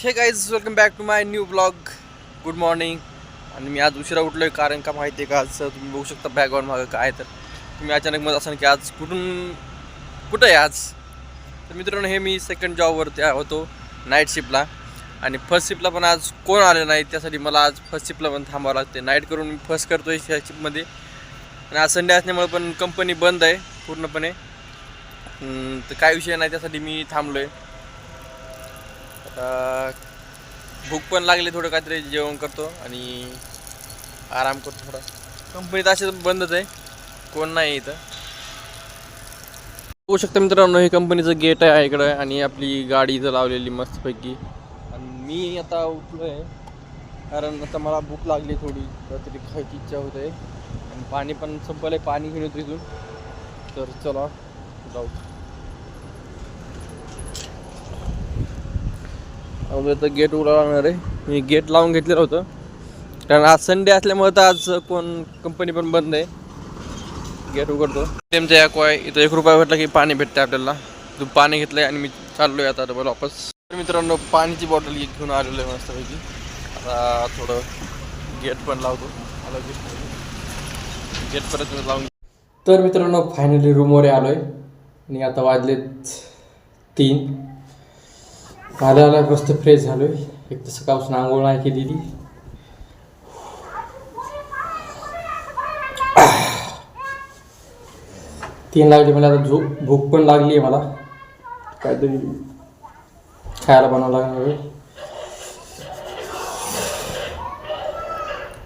हे guys welcome back to my new blog. Good morning. आणि मी आज उशिरा उठलो आहे कारण का माहिती आहे का, आज तुम्ही बघू शकता बॅकग्राऊंड मागं काय. तर तुम्ही अचानक मग असं की आज कुठं आहे आज. तर मित्रांनो, हे मी सेकंड जॉबवरती होतो नाईट शिफ्टला. आणि फर्स्ट शिफ्टला पण आज कोण आलं नाही, त्यासाठी मला आज फर्स्ट शिफ्टला पण थांबावं लागते. नाईट करून मी फर्स्ट करतो आहे ह्या शिफ्टमध्ये. आणि आज संडे असल्यामुळे पण कंपनी बंद आहे पूर्णपणे. तर काय विषय नाही, त्यासाठी मी थांबलो आहे. भूक पण लागली, थोडं काहीतरी जेवण करतो आणि आराम करतो थोडा. कंपनीत असे बंदच आहे, कोण नाही इथं. बघू शकता मित्रांनो, हे कंपनीचं गेट आहे इकडं आणि आपली गाडी इथं लावलेली मस्तपैकी. आणि मी आता उठलो आहे कारण आता मला भूक लागली, थोडी काहीतरी खायची इच्छा होत आहे. आणि पाणी पण संपलं आहे, पाणी घेऊन येतो इथून. तर चला जाऊ. आता गेट उघडा लागणार आहे. मी गेट लावून घेतलेलं होतं कारण आज संडे असल्यामुळे तर आज कोण कंपनी पण बंद आहे. गेट उघडतो. त्यांच्या काय इथं 1 रुपया भेटला की पाणी भेटते आपल्याला. तू पाणी घेतलंय आणि मी चाललोय आता डबल वापस. तर मित्रांनो, पाण्याची बॉटल घेऊन आलेलो आहे मस्तपैकी. आता थोडं गेट पण लावतो. गेट परत लावून. तर मित्रांनो, फायनली रूमवर आलो आहे आणि आता वाजलेत 3. आला मस्त फ्रेश झालो आहे. एक तर सकाळपासून आंघोळ नाही केलेली. तीन लागली मला आता. भूक पण लागली आहे मला. काहीतरी खायला बनावं लागणार आहे.